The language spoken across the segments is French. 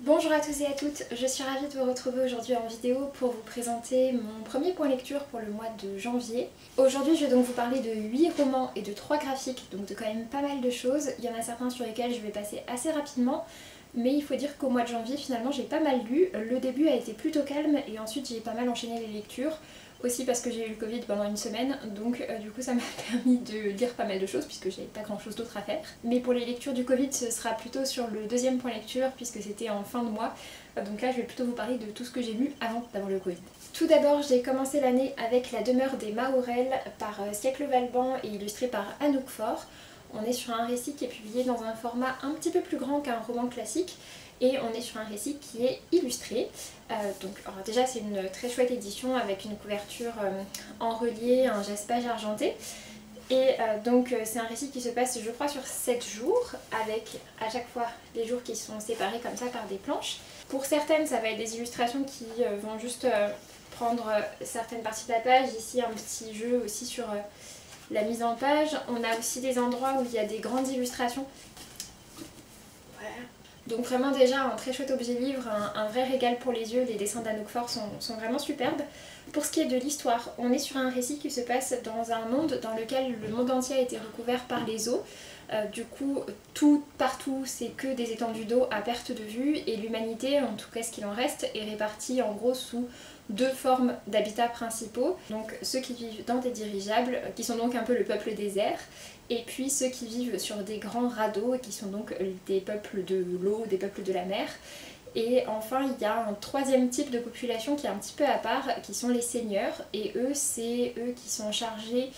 Bonjour à tous et à toutes, je suis ravie de vous retrouver aujourd'hui en vidéo pour vous présenter mon premier point lecture pour le mois de janvier. Aujourd'hui je vais donc vous parler de 8 romans et de 3 graphiques, donc de quand même pas mal de choses. Il y en a certains sur lesquels je vais passer assez rapidement, mais il faut dire qu'au mois de janvier finalement j'ai pas mal lu. Le début a été plutôt calme et ensuite j'ai pas mal enchaîné les lectures. Aussi parce que j'ai eu le Covid pendant une semaine, donc du coup ça m'a permis de lire pas mal de choses puisque j'avais pas grand chose d'autre à faire. Mais pour les lectures du Covid ce sera plutôt sur le deuxième point lecture puisque c'était en fin de mois. Donc là je vais plutôt vous parler de tout ce que j'ai lu avant d'avoir le Covid. Tout d'abord j'ai commencé l'année avec La demeure des Mahorel par Siècle Valban et illustré par Anouk Faure. On est sur un récit qui est publié dans un format un petit peu plus grand qu'un roman classique. Et on est sur un récit qui est illustré. Alors déjà c'est une très chouette édition avec une couverture en relié, un jaspage argenté. Et donc c'est un récit qui se passe je crois sur 7 jours avec à chaque fois les jours qui sont séparés comme ça par des planches. Pour certaines ça va être des illustrations qui vont juste prendre certaines parties de la page. Ici un petit jeu aussi sur la mise en page. On a aussi des endroits où il y a des grandes illustrations. Voilà. Donc vraiment déjà un très chouette objet livre, un vrai régal pour les yeux, les dessins d'Anouk Faure sont vraiment superbes. Pour ce qui est de l'histoire, on est sur un récit qui se passe dans un monde dans lequel le monde entier a été recouvert par les eaux. Du coup, tout partout c'est que des étendues d'eau à perte de vue et l'humanité, en tout cas ce qu'il en reste, est répartie en gros sous deux formes d'habitats principaux. Donc ceux qui vivent dans des dirigeables, qui sont donc un peu le peuple des airs, et puis ceux qui vivent sur des grands radeaux, qui sont donc des peuples de l'eau, des peuples de la mer. Et enfin il y a un troisième type de population qui est un petit peu à part, qui sont les seigneurs, et eux c'est eux qui sont chargés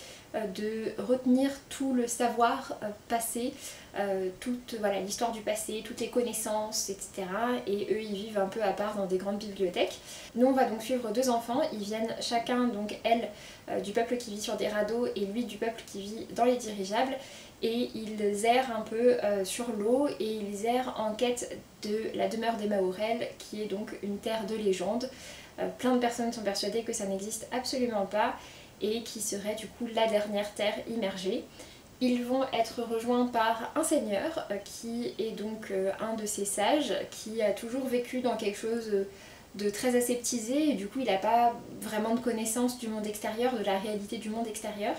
de retenir tout le savoir passé, toute voilà, l'histoire du passé, toutes les connaissances, etc. Et eux ils vivent un peu à part dans des grandes bibliothèques. Nous on va donc suivre deux enfants, ils viennent chacun, donc elle du peuple qui vit sur des radeaux et lui du peuple qui vit dans les dirigeables. Et ils errent un peu sur l'eau et ils errent en quête de la demeure des Mahorel qui est donc une terre de légende. Plein de personnes sont persuadées que ça n'existe absolument pas et qui serait du coup la dernière terre immergée. Ils vont être rejoints par un seigneur qui est donc un de ces sages qui a toujours vécu dans quelque chose de très aseptisé et du coup il n'a pas vraiment de connaissance du monde extérieur, de la réalité du monde extérieur.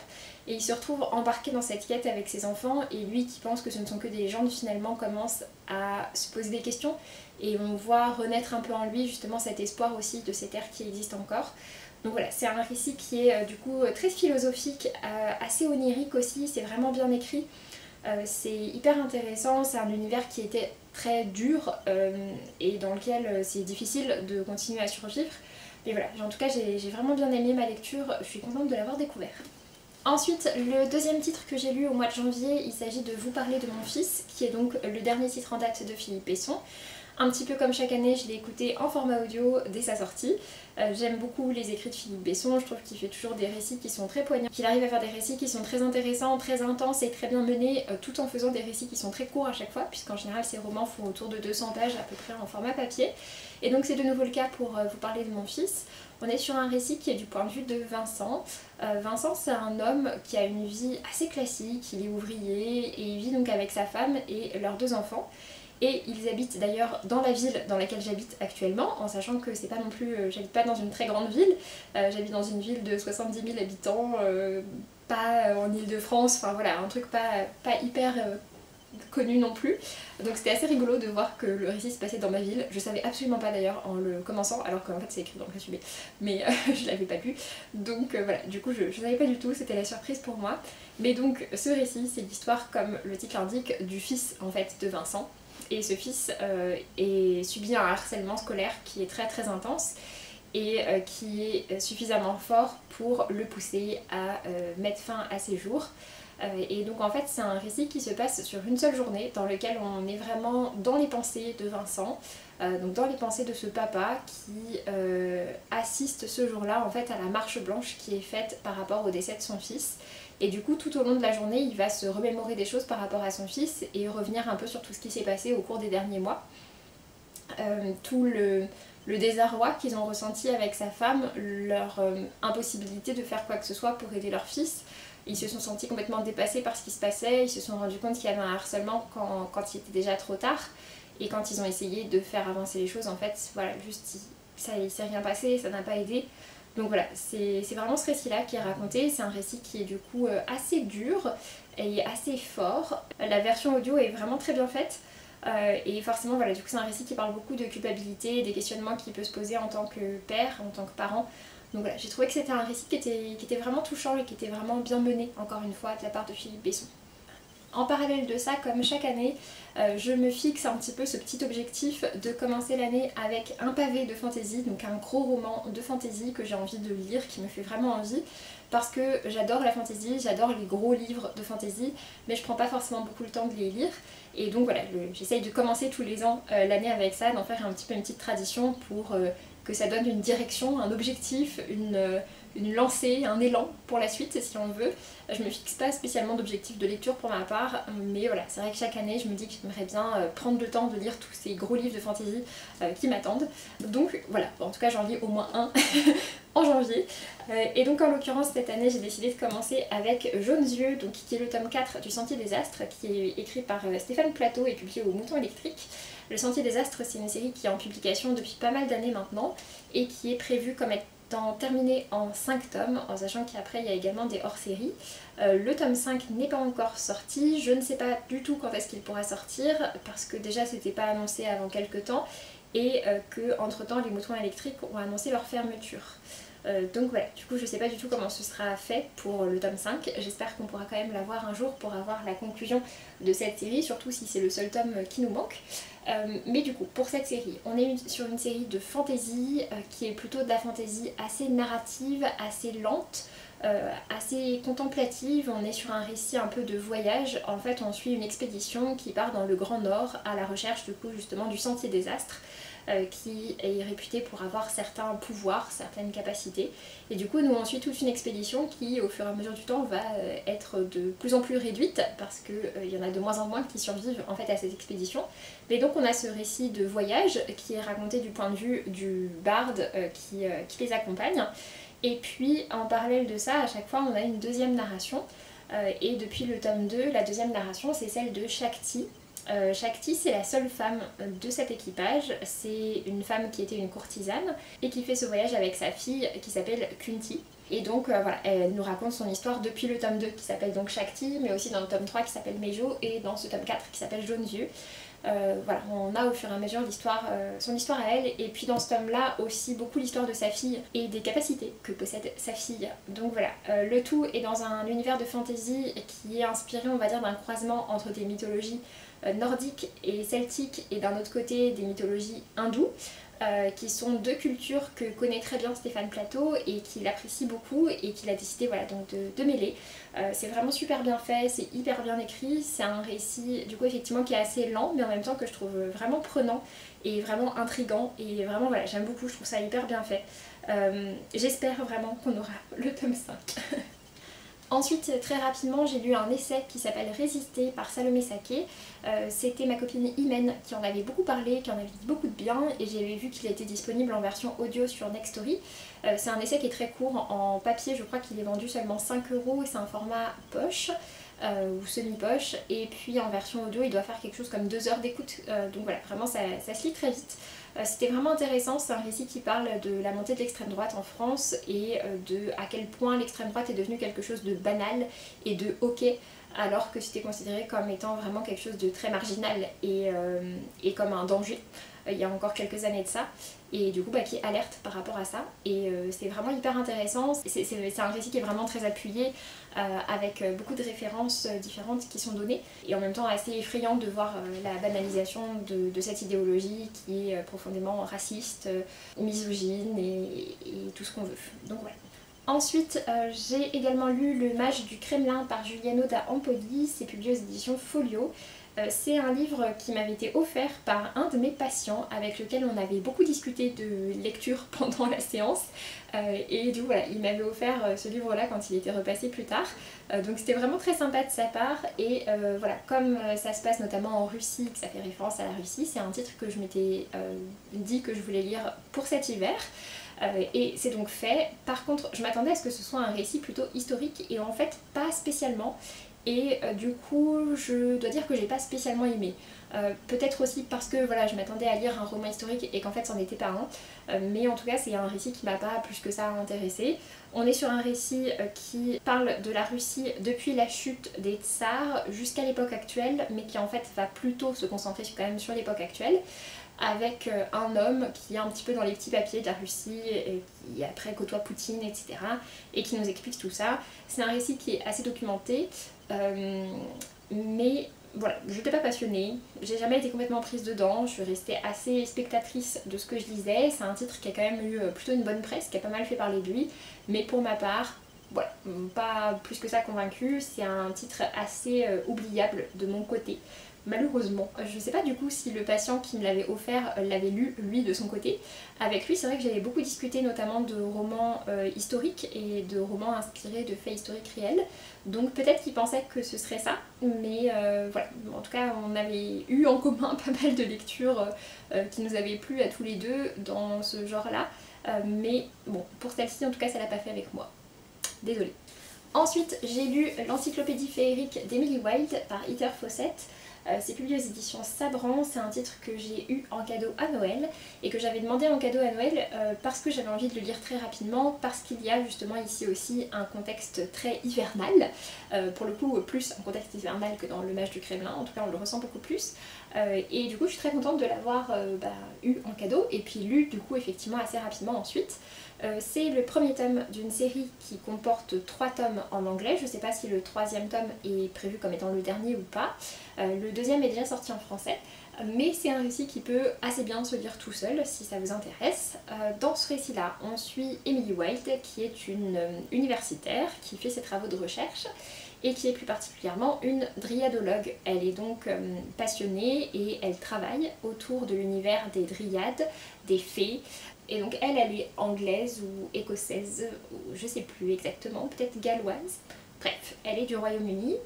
Et il se retrouve embarqué dans cette quête avec ses enfants et lui qui pense que ce ne sont que des légendes finalement commence à se poser des questions et on voit renaître un peu en lui justement cet espoir aussi de ces terres qui existent encore. Donc voilà, c'est un récit qui est du coup très philosophique, assez onirique aussi, c'est vraiment bien écrit. C'est hyper intéressant, c'est un univers qui était très dur et dans lequel c'est difficile de continuer à survivre. Mais voilà, en tout cas j'ai vraiment bien aimé ma lecture, je suis contente de l'avoir découvert. Ensuite, le deuxième titre que j'ai lu au mois de janvier, il s'agit de Vous parler de mon fils, qui est donc le dernier titre en date de Philippe Besson. Un petit peu comme chaque année, je l'ai écouté en format audio dès sa sortie. J'aime beaucoup les écrits de Philippe Besson, je trouve qu'il fait toujours des récits qui sont très poignants, qu'il arrive à faire des récits qui sont très intéressants, très intenses et très bien menés, tout en faisant des récits qui sont très courts à chaque fois, puisqu'en général ses romans font autour de 200 pages à peu près en format papier. Et donc c'est de nouveau le cas pour Vous parler de mon fils. On est sur un récit qui est du point de vue de Vincent. Vincent c'est un homme qui a une vie assez classique, il est ouvrier et il vit donc avec sa femme et leurs deux enfants. Et ils habitent d'ailleurs dans la ville dans laquelle j'habite actuellement, en sachant que c'est pas non plus, j'habite pas dans une très grande ville, j'habite dans une ville de 70 000 habitants, pas en Île-de-France, enfin voilà, un truc pas hyper connu non plus. Donc c'était assez rigolo de voir que le récit se passait dans ma ville. Je savais absolument pas d'ailleurs en le commençant, alors qu'en fait c'est écrit dans le résumé, mais je l'avais pas lu. Donc voilà, du coup je savais pas du tout, c'était la surprise pour moi. Mais donc ce récit, c'est l'histoire, comme le titre l'indique, du fils en fait de Vincent. Et ce fils subit un harcèlement scolaire qui est très très intense et qui est suffisamment fort pour le pousser à mettre fin à ses jours. Et donc en fait c'est un récit qui se passe sur une seule journée dans lequel on est vraiment dans les pensées de Vincent, donc dans les pensées de ce papa qui assiste ce jour-là en fait à la marche blanche qui est faite par rapport au décès de son fils. Et du coup tout au long de la journée il va se remémorer des choses par rapport à son fils et revenir un peu sur tout ce qui s'est passé au cours des derniers mois. Tout le désarroi qu'ils ont ressenti avec sa femme, leur impossibilité de faire quoi que ce soit pour aider leur fils. Ils se sont sentis complètement dépassés par ce qui se passait, ils se sont rendus compte qu'il y avait un harcèlement quand il était déjà trop tard. et quand ils ont essayé de faire avancer les choses, en fait, voilà, juste ça il s'est rien passé, ça n'a pas aidé. Donc voilà, c'est vraiment ce récit-là qui est raconté, c'est un récit qui est du coup assez dur et assez fort. La version audio est vraiment très bien faite. Et forcément voilà, du coup c'est un récit qui parle beaucoup de culpabilité, des questionnements qu'il peut se poser en tant que père, en tant que parent. Donc voilà, j'ai trouvé que c'était un récit qui était vraiment touchant et qui était vraiment bien mené, encore une fois, de la part de Philippe Besson. En parallèle de ça, comme chaque année, je me fixe un petit peu ce petit objectif de commencer l'année avec un pavé de fantasy, donc un gros roman de fantasy que j'ai envie de lire, qui me fait vraiment envie, parce que j'adore la fantasy, j'adore les gros livres de fantasy, mais je prends pas forcément beaucoup le temps de les lire. Et donc voilà, j'essaye de commencer tous les ans l'année avec ça, d'en faire un petit peu une petite tradition pour que ça donne une direction, un objectif, une lancée, un élan pour la suite si on veut. Je me fixe pas spécialement d'objectif de lecture pour ma part, mais voilà, c'est vrai que chaque année je me dis que j'aimerais bien prendre le temps de lire tous ces gros livres de fantasy qui m'attendent. Donc voilà, en tout cas j'en lis au moins un en janvier. Et donc en l'occurrence cette année j'ai décidé de commencer avec Jaunes Yeux, donc, qui est le tome 4 du Sentier des Astres, qui est écrit par Stéphane Plateau et publié au Mouton Électrique. Le Sentier des Astres, c'est une série qui est en publication depuis pas mal d'années maintenant et qui est prévue comme étant terminée en 5 tomes, en sachant qu'après il y a également des hors-séries. Le tome 5 n'est pas encore sorti, je ne sais pas du tout quand est-ce qu'il pourra sortir, parce que déjà c'était pas annoncé avant quelques temps, et que entre temps les Moutons Électriques ont annoncé leur fermeture. Donc voilà, du coup je sais pas du tout comment ce sera fait pour le tome 5, j'espère qu'on pourra quand même l'avoir un jour pour avoir la conclusion de cette série, surtout si c'est le seul tome qui nous manque. Mais du coup, pour cette série, on est sur une série de fantasy qui est plutôt de la fantasy assez narrative, assez lente, assez contemplative. On est sur un récit un peu de voyage. En fait, on suit une expédition qui part dans le Grand Nord à la recherche du coup justement du Sentier des Astres, qui est réputé pour avoir certains pouvoirs, certaines capacités. Et du coup, nous on suit toute une expédition qui, au fur et à mesure du temps, va être de plus en plus réduite parce qu'il y en a de moins en moins qui survivent en fait à cette expédition. Mais donc on a ce récit de voyage qui est raconté du point de vue du barde qui les accompagne. Et puis en parallèle de ça, à chaque fois on a une deuxième narration. Et depuis le tome 2, la deuxième narration c'est celle de Shakti. Shakti c'est la seule femme de cet équipage, c'est une femme qui était une courtisane et qui fait ce voyage avec sa fille qui s'appelle Kunti. Et donc voilà, elle nous raconte son histoire depuis le tome 2 qui s'appelle donc Shakti, mais aussi dans le tome 3 qui s'appelle Mejo et dans ce tome 4 qui s'appelle Jaunes Yeux. Voilà, on a au fur et à mesure son histoire à elle, et puis dans ce tome là aussi beaucoup l'histoire de sa fille et des capacités que possède sa fille. Donc voilà, le tout est dans un univers de fantasy qui est inspiré on va dire d'un croisement entre des mythologies nordiques et celtiques et d'un autre côté des mythologies hindoues. Qui sont deux cultures que connaît très bien Stéphane Plateau et qu'il apprécie beaucoup et qu'il a décidé voilà, donc de mêler. C'est vraiment super bien fait, c'est hyper bien écrit, c'est un récit du coup effectivement qui est assez lent mais en même temps que je trouve vraiment prenant et vraiment intriguant et vraiment voilà, j'aime beaucoup, je trouve ça hyper bien fait. J'espère vraiment qu'on aura le tome 5. Ensuite, très rapidement, j'ai lu un essai qui s'appelle Résister par Salomé Saké. C'était ma copine Imen qui en avait beaucoup parlé, qui en avait dit beaucoup de bien, et j'avais vu qu'il était disponible en version audio sur Nextory. C'est un essai qui est très court, en papier je crois qu'il est vendu seulement 5 € et c'est un format poche. Ou semi-poche, et puis en version audio il doit faire quelque chose comme 2 heures d'écoute, donc voilà, vraiment ça se lit très vite. C'était vraiment intéressant, c'est un récit qui parle de la montée de l'extrême droite en France et de à quel point l'extrême droite est devenue quelque chose de banal et de ok, alors que c'était considéré comme étant vraiment quelque chose de très marginal et comme un danger il y a encore quelques années de ça, et du coup qui alerte par rapport à ça, et c'est vraiment hyper intéressant. C'est un récit qui est vraiment très appuyé avec beaucoup de références différentes qui sont données, et en même temps assez effrayant de voir la banalisation de cette idéologie qui est profondément raciste, misogyne et tout ce qu'on veut. Donc voilà. Ensuite, j'ai également lu Le Mage du Kremlin par Giuliano da Ampoli, c'est publié aux éditions Folio. C'est un livre qui m'avait été offert par un de mes patients avec lequel on avait beaucoup discuté de lecture pendant la séance, et du coup voilà, il m'avait offert ce livre là quand il était repassé plus tard, donc c'était vraiment très sympa de sa part, et voilà, comme ça se passe notamment en Russie, que ça fait référence à la Russie, c'est un titre que je m'étais dit que je voulais lire pour cet hiver. Et c'est donc fait. Par contre, je m'attendais à ce que ce soit un récit plutôt historique et en fait pas spécialement. et du coup je dois dire que j'ai pas spécialement aimé. Peut-être aussi parce que voilà, je m'attendais à lire un roman historique et qu'en fait c'en était pas un, mais en tout cas c'est un récit qui m'a pas plus que ça intéressé. On est sur un récit qui parle de la Russie depuis la chute des tsars jusqu'à l'époque actuelle, mais qui en fait va plutôt se concentrer quand même sur l'époque actuelle, avec un homme qui est un petit peu dans les petits papiers de la Russie et qui après côtoie Poutine, etc. et qui nous explique tout ça. C'est un récit qui est assez documenté, mais voilà, je n'étais pas passionnée, j'ai jamais été complètement prise dedans, je suis restée assez spectatrice de ce que je lisais. C'est un titre qui a quand même eu plutôt une bonne presse, qui a pas mal fait parler de lui, mais pour ma part, voilà, pas plus que ça convaincue. C'est un titre assez oubliable de mon côté, malheureusement. Je sais pas du coup si le patient qui me l'avait offert l'avait lu lui de son côté. Avec lui c'est vrai que j'avais beaucoup discuté notamment de romans historiques et de romans inspirés de faits historiques réels, donc peut-être qu'il pensait que ce serait ça, mais voilà, en tout cas on avait eu en commun pas mal de lectures qui nous avaient plu à tous les deux dans ce genre là, mais bon, pour celle-ci en tout cas ça l'a pas fait avec moi, désolée. Ensuite j'ai lu l'encyclopédie féerique d'Emily Wilde par Heather Fawcett. C'est publié aux éditions Sabran, c'est un titre que j'ai eu en cadeau à Noël et que j'avais demandé en cadeau à Noël parce que j'avais envie de le lire très rapidement, parce qu'il y a justement ici aussi un contexte très hivernal, pour le coup plus un contexte hivernal que dans Le Mage du Kremlin, en tout cas on le ressent beaucoup plus, et du coup je suis très contente de l'avoir eu en cadeau et puis lu du coup effectivement assez rapidement ensuite. C'est le premier tome d'une série qui comporte 3 tomes en anglais, je ne sais pas si le 3e tome est prévu comme étant le dernier ou pas. Le 2e est déjà sorti en français, mais c'est un récit qui peut assez bien se lire tout seul si ça vous intéresse. Dans ce récit-là, on suit Emily Wilde qui est une universitaire qui fait ses travaux de recherche et qui est plus particulièrement une dryadologue. Elle est donc passionnée et elle travaille autour de l'univers des dryades, des fées. Et donc elle est anglaise ou écossaise, ou je sais plus exactement, peut-être galloise. Bref, elle est du Royaume-Uni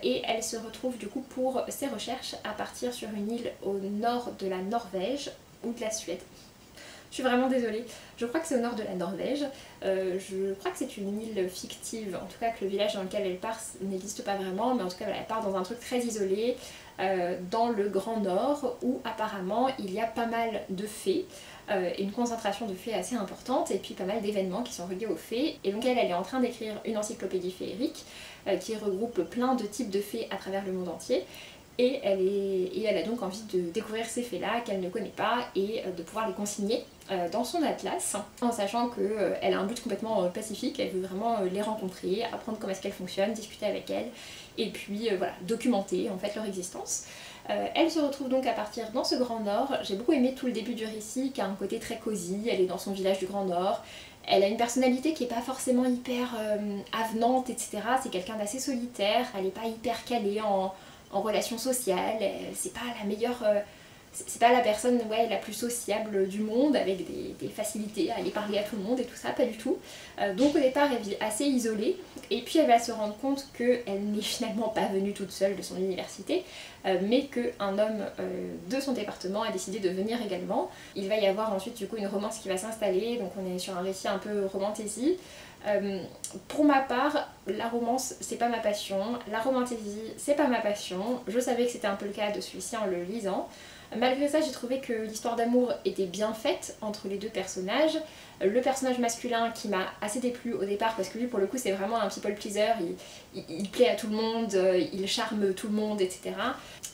et elle se retrouve du coup pour ses recherches à partir sur une île au nord de la Norvège ou de la Suède. Je suis vraiment désolée, je crois que c'est au nord de la Norvège, je crois que c'est une île fictive, en tout cas que le village dans lequel elle part n'existe pas vraiment, mais en tout cas elle part dans un truc très isolé, dans le Grand Nord, où apparemment il y a pas mal de fées, une concentration de fées assez importante, et puis pas mal d'événements qui sont reliés aux fées, et donc elle est en train d'écrire une encyclopédie féerique qui regroupe plein de types de fées à travers le monde entier. Et elle a donc envie de découvrir ces fées-là qu'elle ne connaît pas et de pouvoir les consigner dans son atlas, en sachant qu'elle a un but complètement pacifique, elle veut vraiment les rencontrer, apprendre comment est-ce qu'elles fonctionnent, discuter avec elles, et puis voilà, documenter en fait leur existence. Elle se retrouve donc à partir dans ce Grand Nord. J'ai beaucoup aimé tout le début du récit qui a un côté très cosy, elle est dans son village du Grand Nord. Elle a une personnalité qui n'est pas forcément hyper avenante, etc. C'est quelqu'un d'assez solitaire, elle n'est pas hyper calée en relations sociales, c'est pas la meilleure, c'est pas la personne la plus sociable du monde avec des facilités à aller parler à tout le monde et tout ça, pas du tout. Donc au départ elle vit assez isolée et puis elle va se rendre compte qu'elle n'est finalement pas venue toute seule de son université, mais qu'un homme de son département a décidé de venir également. Il va y avoir ensuite du coup une romance qui va s'installer, donc on est sur un récit un peu romantasy. Pour ma part, la romance c'est pas ma passion, la romantasy c'est pas ma passion, je savais que c'était un peu le cas de celui-ci en le lisant. Malgré ça j'ai trouvé que l'histoire d'amour était bien faite entre les deux personnages. Le personnage masculin qui m'a assez déplu au départ parce que lui pour le coup c'est vraiment un people pleaser, il plaît à tout le monde, il charme tout le monde, etc.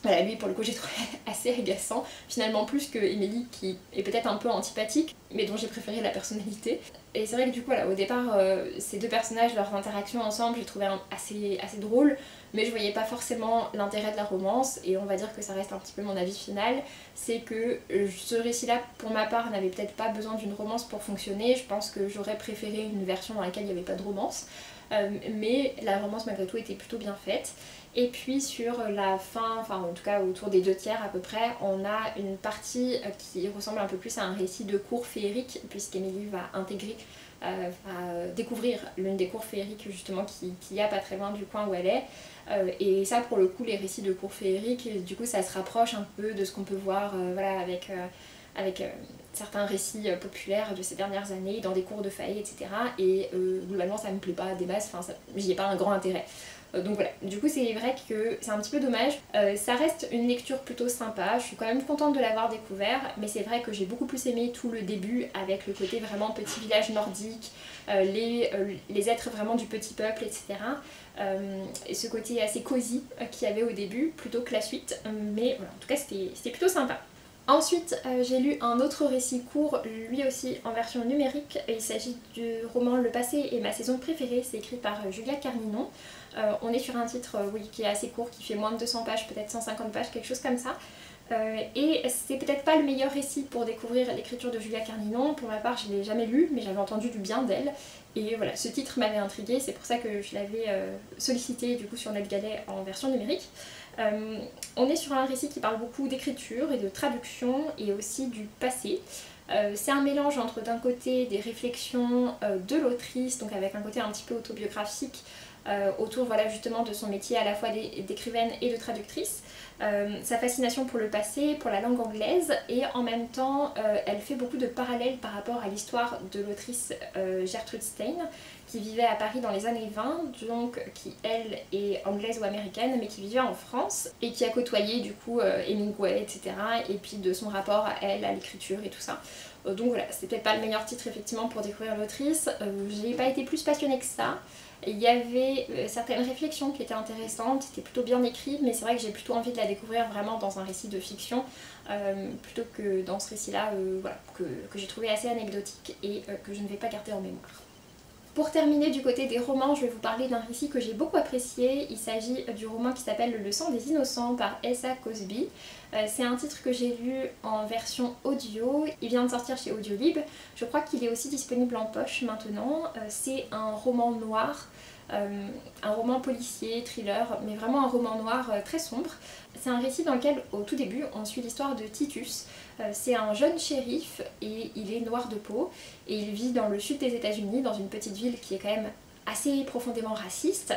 Voilà, lui pour le coup j'ai trouvé assez agaçant, finalement plus que Emily qui est peut-être un peu antipathique mais dont j'ai préféré la personnalité. Et c'est vrai que du coup voilà, au départ ces deux personnages, leurs interactions ensemble j'ai trouvé assez drôle, mais je voyais pas forcément l'intérêt de la romance et on va dire que ça reste un petit peu mon avis final, c'est que ce récit là pour ma part n'avait peut-être pas besoin d'une romance pour fonctionner. Je pense que j'aurais préféré une version dans laquelle il n'y avait pas de romance, mais la romance malgré tout était plutôt bien faite. Et puis sur la fin, enfin en tout cas autour des 2/3 à peu près, on a une partie qui ressemble un peu plus à un récit de cours féerique, puisqu'Emily va intégrer, va découvrir l'une des cours féeriques justement qu'il y a pas très loin du coin où elle est. Et ça pour le coup les récits de cours féeriques, du coup ça se rapproche un peu de ce qu'on peut voir voilà, avec certains récits populaires de ces dernières années dans des cours de faille, etc. Et globalement ça me plaît pas des masses, enfin j'y ai pas un grand intérêt. Donc voilà, du coup c'est vrai que c'est un petit peu dommage. Ça reste une lecture plutôt sympa, je suis quand même contente de l'avoir découvert, mais c'est vrai que j'ai beaucoup plus aimé tout le début avec le côté vraiment petit village nordique, les êtres vraiment du petit peuple, etc. Et ce côté assez cosy qu'il y avait au début plutôt que la suite, mais voilà, en tout cas c'était plutôt sympa. Ensuite, j'ai lu un autre récit court, lui aussi en version numérique. Il s'agit du roman Le passé est ma saison préférée, c'est écrit par Julia Carninon. On est sur un titre oui, qui est assez court, qui fait moins de 200 pages, peut-être 150 pages, quelque chose comme ça. Et c'est peut-être pas le meilleur récit pour découvrir l'écriture de Julia Carninon. Pour ma part, je ne l'ai jamais lu, mais j'avais entendu du bien d'elle. Et voilà, ce titre m'avait intriguée, c'est pour ça que je l'avais sollicité du coup sur NetGalley en version numérique. On est sur un récit qui parle beaucoup d'écriture et de traduction et aussi du passé. C'est un mélange entre d'un côté des réflexions de l'autrice, donc avec un côté un petit peu autobiographique autour voilà, justement de son métier à la fois d'écrivaine et de traductrice, sa fascination pour le passé, pour la langue anglaise, et en même temps elle fait beaucoup de parallèles par rapport à l'histoire de l'autrice Gertrude Stein, qui vivait à Paris dans les années 20, donc qui elle est anglaise ou américaine mais qui vivait en France et qui a côtoyé du coup Hemingway, etc. et puis de son rapport à elle, à l'écriture et tout ça. Donc voilà, c'est peut-être pas le meilleur titre effectivement pour découvrir l'autrice, j'ai pas été plus passionnée que ça. Il y avait certaines réflexions qui étaient intéressantes, c'était plutôt bien écrit, mais c'est vrai que j'ai plutôt envie de la découvrir vraiment dans un récit de fiction plutôt que dans ce récit-là voilà, que j'ai trouvé assez anecdotique et que je ne vais pas garder en mémoire. Pour terminer du côté des romans, je vais vous parler d'un récit que j'ai beaucoup apprécié. Il s'agit du roman qui s'appelle Le sang des innocents par S.A. Cosby. C'est un titre que j'ai lu en version audio, il vient de sortir chez Audiolib. Je crois qu'il est aussi disponible en poche maintenant. C'est un roman noir, un roman policier, thriller, mais vraiment un roman noir très sombre. C'est un récit dans lequel, au tout début, on suit l'histoire de Titus. C'est un jeune shérif et il est noir de peau et il vit dans le sud des États-Unis, dans une petite ville qui est quand même assez profondément raciste,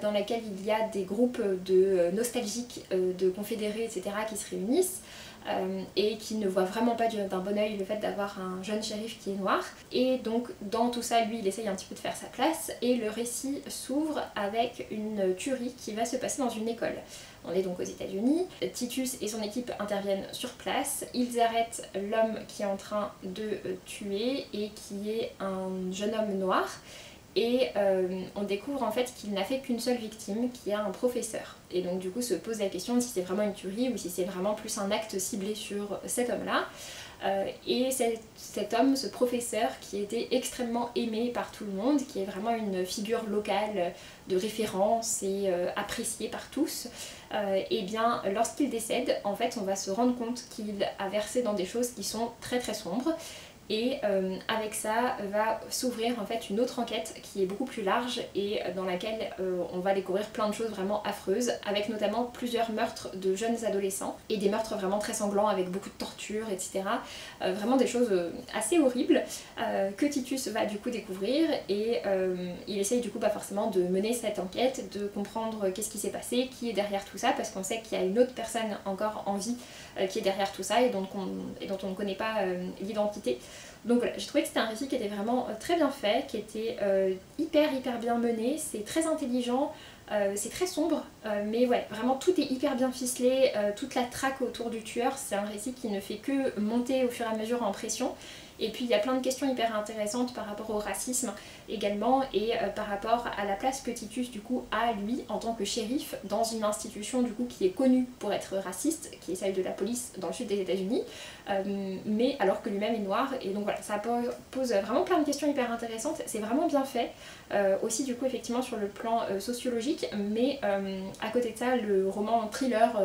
dans laquelle il y a des groupes de nostalgiques, de confédérés, etc. qui se réunissent. Et qui ne voit vraiment pas d'un bon oeil le fait d'avoir un jeune shérif qui est noir. Et donc dans tout ça, lui, il essaye un petit peu de faire sa place, et le récit s'ouvre avec une tuerie qui va se passer dans une école. On est donc aux États-Unis, Titus et son équipe interviennent sur place, ils arrêtent l'homme qui est en train de tuer et qui est un jeune homme noir. Et on découvre en fait qu'il n'a fait qu'une seule victime, qui est un professeur. Et donc du coup se pose la question de si c'est vraiment une tuerie ou si c'est vraiment plus un acte ciblé sur cet homme-là. Et cet homme, ce professeur qui était extrêmement aimé par tout le monde, qui est vraiment une figure locale de référence et appréciée par tous, et bien lorsqu'il décède, en fait on va se rendre compte qu'il a versé dans des choses qui sont très très sombres. Et avec ça va s'ouvrir en fait une autre enquête qui est beaucoup plus large et dans laquelle on va découvrir plein de choses vraiment affreuses, avec notamment plusieurs meurtres de jeunes adolescents et des meurtres vraiment très sanglants avec beaucoup de torture, etc. Vraiment des choses assez horribles que Titus va du coup découvrir, et il essaye du coup forcément de mener cette enquête, de comprendre qu'est-ce qui s'est passé, qui est derrière tout ça, parce qu'on sait qu'il y a une autre personne encore en vie qui est derrière tout ça et dont on ne connaît pas l'identité. Donc voilà, j'ai trouvé que c'était un récit qui était vraiment très bien fait, qui était hyper bien mené, c'est très intelligent, c'est très sombre, mais ouais, vraiment tout est hyper bien ficelé, toute la traque autour du tueur, c'est un récit qui ne fait que monter au fur et à mesure en pression. Et puis il y a plein de questions hyper intéressantes par rapport au racisme également, et par rapport à la place que Titus du coup a lui en tant que shérif dans une institution du coup qui est connue pour être raciste, qui est celle de la police dans le sud des États-Unis, mais alors que lui-même est noir. Et donc voilà, ça pose vraiment plein de questions hyper intéressantes, c'est vraiment bien fait, aussi du coup effectivement sur le plan sociologique, mais à côté de ça le roman thriller,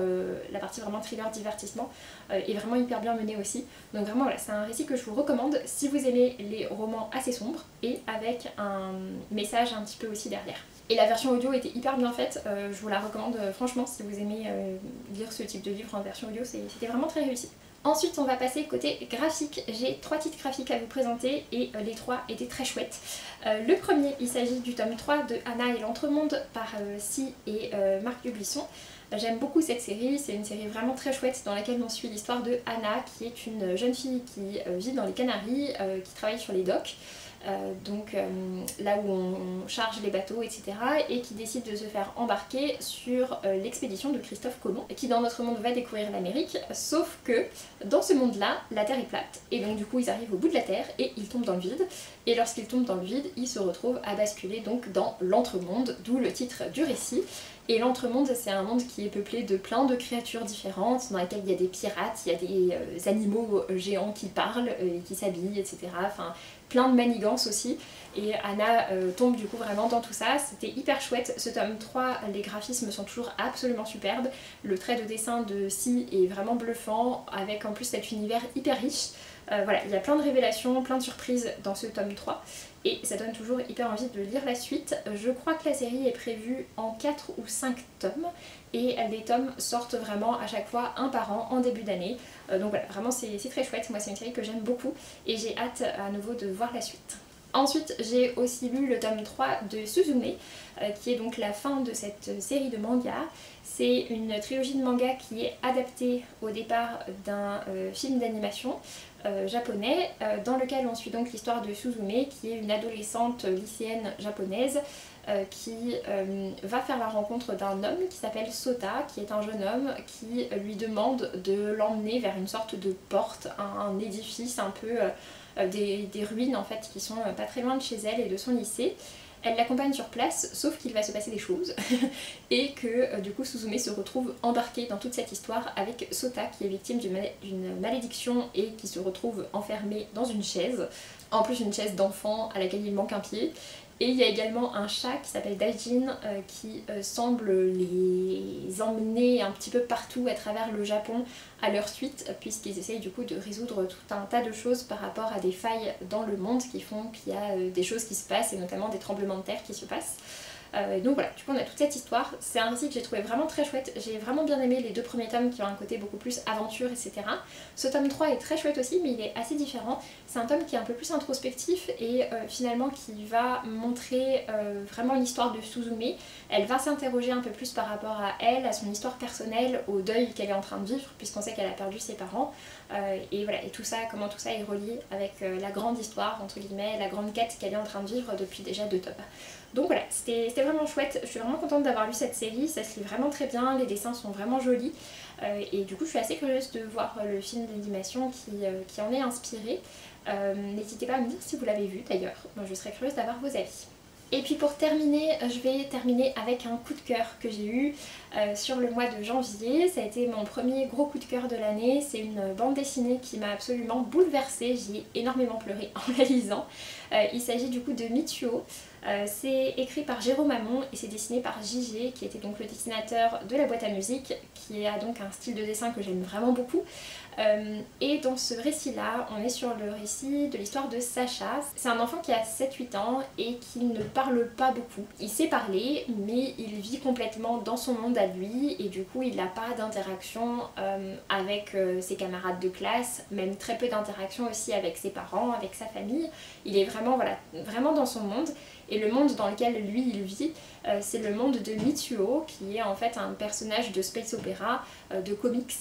la partie vraiment thriller divertissement est vraiment hyper bien menée aussi. Donc vraiment voilà, c'est un récit que je vous recommande si vous aimez les romans assez sombres et avec un message un petit peu aussi derrière. Et la version audio était hyper bien faite, je vous la recommande franchement si vous aimez lire ce type de livre en version audio, c'était vraiment très réussi. Ensuite on va passer côté graphique, j'ai 3 titres graphiques à vous présenter et les 3 étaient très chouettes. Le premier, il s'agit du tome 3 de Anna et l'Entremonde par Si et Marc Dublisson. J'aime beaucoup cette série, c'est une série vraiment très chouette dans laquelle on suit l'histoire de Anna qui est une jeune fille qui vit dans les Canaries, qui travaille sur les docks. Là où on charge les bateaux, etc. et qui décide de se faire embarquer sur l'expédition de Christophe Colomb, qui dans notre monde va découvrir l'Amérique, sauf que dans ce monde-là, la Terre est plate, et donc du coup ils arrivent au bout de la Terre et ils tombent dans le vide, et lorsqu'ils tombent dans le vide, ils se retrouvent à basculer donc dans l'entremonde, d'où le titre du récit. Et l'entremonde, c'est un monde qui est peuplé de plein de créatures différentes, dans lesquelles il y a des pirates, il y a des animaux géants qui parlent, qui s'habillent, etc. Enfin, plein de manigances aussi. Et Anna tombe du coup vraiment dans tout ça. C'était hyper chouette. Ce tome 3, les graphismes sont toujours absolument superbes. Le trait de dessin de Si est vraiment bluffant, avec en plus cet univers hyper riche. Voilà, il y a plein de révélations, plein de surprises dans ce tome 3 et ça donne toujours hyper envie de lire la suite. Je crois que la série est prévue en 4 ou 5 tomes et les tomes sortent vraiment à chaque fois un par an en début d'année. Donc voilà, vraiment c'est très chouette, moi c'est une série que j'aime beaucoup et j'ai hâte à nouveau de voir la suite. Ensuite, j'ai aussi lu le tome 3 de Suzume, qui est donc la fin de cette série de mangas. C'est une trilogie de mangas qui est adaptée au départ d'un film d'animation japonais, dans lequel on suit donc l'histoire de Suzume, qui est une adolescente lycéenne japonaise qui va faire la rencontre d'un homme qui s'appelle Sota, qui est un jeune homme qui lui demande de l'emmener vers une sorte de porte, un édifice un peu... des ruines en fait qui sont pas très loin de chez elle et de son lycée. Elle l'accompagne sur place, sauf qu'il va se passer des choses et que du coup Suzume se retrouve embarquée dans toute cette histoire avec Sota qui est victime d'une malédiction et qui se retrouve enfermée dans une chaise, en plus une chaise d'enfant à laquelle il manque un pied. Et il y a également un chat qui s'appelle Daijin qui semble les emmener un petit peu partout à travers le Japon à leur suite, puisqu'ils essayent du coup de résoudre tout un tas de choses par rapport à des failles dans le monde qui font qu'il y a des choses qui se passent et notamment des tremblements de terre qui se passent. Donc voilà, du coup on a toute cette histoire. C'est un récit que j'ai trouvé vraiment très chouette. J'ai vraiment bien aimé les deux premiers tomes qui ont un côté beaucoup plus aventure, etc. Ce tome 3 est très chouette aussi, mais il est assez différent. C'est un tome qui est un peu plus introspectif et finalement qui va montrer vraiment l'histoire de Suzume. Elle va s'interroger un peu plus par rapport à elle, à son histoire personnelle, au deuil qu'elle est en train de vivre, puisqu'on sait qu'elle a perdu ses parents. Et voilà, et tout ça, comment tout ça est relié avec la grande histoire, entre guillemets, la grande quête qu'elle est en train de vivre depuis déjà 2 tomes. Donc voilà, c'était vraiment chouette, je suis vraiment contente d'avoir lu cette série, ça se lit vraiment très bien, les dessins sont vraiment jolis et du coup je suis assez curieuse de voir le film d'animation qui en est inspiré. N'hésitez pas à me dire si vous l'avez vu d'ailleurs, je serais curieuse d'avoir vos avis. Et puis pour terminer, je vais terminer avec un coup de cœur que j'ai eu sur le mois de janvier. Ça a été mon premier gros coup de cœur de l'année. C'est une bande dessinée qui m'a absolument bouleversée. J'y ai énormément pleuré en la lisant. Il s'agit du coup de Mitsuo. C'est écrit par Jérôme Hamon et c'est dessiné par JG qui était donc le dessinateur de La Boîte à Musique, qui a donc un style de dessin que j'aime vraiment beaucoup. Et dans ce récit-là, on est sur le récit de l'histoire de Sacha. C'est un enfant qui a 7-8 ans et qui ne parle pas beaucoup. Il sait parler, mais il vit complètement dans son monde à lui et du coup il n'a pas d'interaction avec ses camarades de classe, même très peu d'interaction aussi avec ses parents, avec sa famille. Il est vraiment, voilà, vraiment dans son monde. Et le monde dans lequel lui il vit, c'est le monde de Mitsuo, qui est en fait un personnage de space opéra, de comics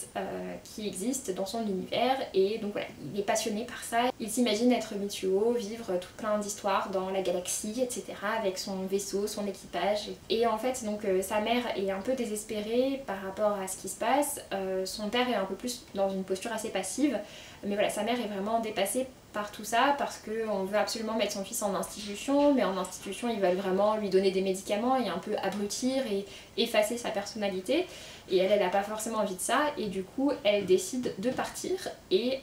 qui existe dans son univers. Et donc voilà, il est passionné par ça. Il s'imagine être Mitsuo, vivre tout plein d'histoires dans la galaxie, etc. avec son vaisseau, son équipage. Et en fait, donc sa mère est un peu désespérée par rapport à ce qui se passe. Son père est un peu plus dans une posture assez passive. Mais voilà, sa mère est vraiment dépassée par tout ça parce qu'on veut absolument mettre son fils en institution, mais en institution ils veulent vraiment lui donner des médicaments et un peu abrutir et effacer sa personnalité. Et elle n'a pas forcément envie de ça et du coup elle décide de partir et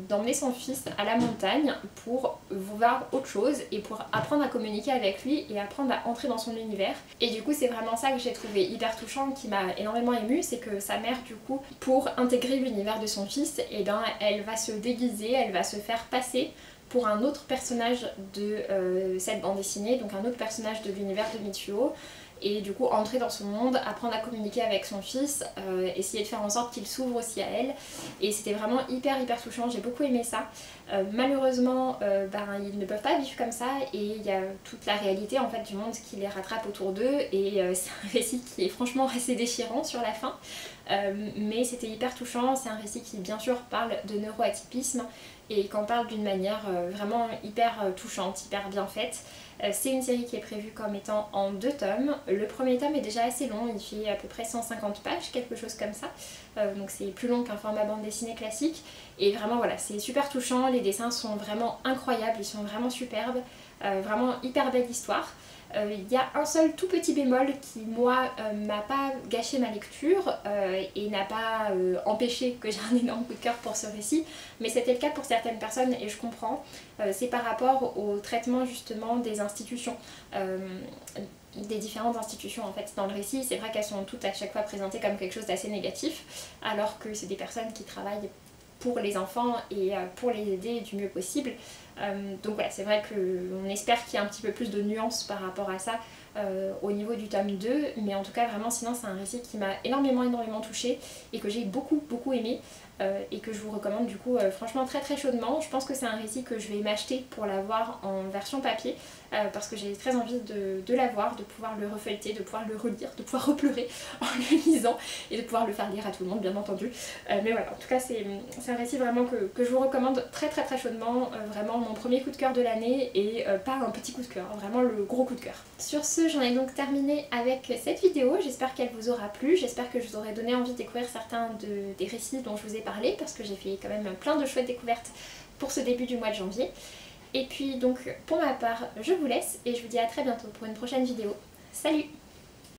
d'emmener son fils à la montagne pour voir autre chose et pour apprendre à communiquer avec lui et apprendre à entrer dans son univers. Et du coup c'est vraiment ça que j'ai trouvé hyper touchant, qui m'a énormément émue, c'est que sa mère du coup, pour intégrer l'univers de son fils, et ben elle va se déguiser, elle va se faire passer pour un autre personnage de cette bande dessinée, donc un autre personnage de l'univers de Mitsuo. et du coup entrer dans son monde, apprendre à communiquer avec son fils, essayer de faire en sorte qu'il s'ouvre aussi à elle, et c'était vraiment hyper touchant, j'ai beaucoup aimé ça. Malheureusement ils ne peuvent pas vivre comme ça et il y a toute la réalité en fait du monde qui les rattrape autour d'eux et c'est un récit qui est franchement assez déchirant sur la fin. Mais c'était hyper touchant, c'est un récit qui bien sûr parle de neuroatypisme et qu'en parle d'une manière vraiment hyper touchante, hyper bien faite. C'est une série qui est prévue comme étant en 2 tomes. Le premier tome est déjà assez long, il fait à peu près 150 pages, quelque chose comme ça. Donc c'est plus long qu'un format bande dessinée classique. Et vraiment voilà, c'est super touchant, les dessins sont vraiment incroyables, ils sont vraiment superbes. Vraiment hyper belle histoire. Il y a un seul tout petit bémol qui moi m'a pas gâché ma lecture et n'a pas empêché que j'ai un énorme coup de cœur pour ce récit, mais c'était le cas pour certaines personnes et je comprends. C'est par rapport au traitement justement des institutions, des différentes institutions en fait dans le récit. C'est vrai qu'elles sont toutes à chaque fois présentées comme quelque chose d'assez négatif, alors que c'est des personnes qui travaillent pour les enfants et pour les aider du mieux possible. Donc voilà, c'est vrai qu'on espère qu'il y a un petit peu plus de nuances par rapport à ça au niveau du tome 2, mais en tout cas vraiment sinon c'est un récit qui m'a énormément touchée et que j'ai beaucoup aimé et que je vous recommande du coup franchement très chaudement. Je pense que c'est un récit que je vais m'acheter pour l'avoir en version papier parce que j'ai très envie de l'avoir, de pouvoir le refeuilleter, de pouvoir le relire, de pouvoir repleurer en le lisant et de pouvoir le faire lire à tout le monde bien entendu. Mais voilà, en tout cas c'est un récit vraiment que je vous recommande très chaudement, vraiment mon premier coup de cœur de l'année et pas un petit coup de cœur, vraiment le gros coup de cœur. Sur ce, j'en ai donc terminé avec cette vidéo, j'espère qu'elle vous aura plu, j'espère que je vous aurai donné envie de découvrir certains des récits dont je vous ai parlé parce que j'ai fait quand même plein de chouettes découvertes pour ce début du mois de janvier. Et puis donc pour ma part, je vous laisse et je vous dis à très bientôt pour une prochaine vidéo. Salut!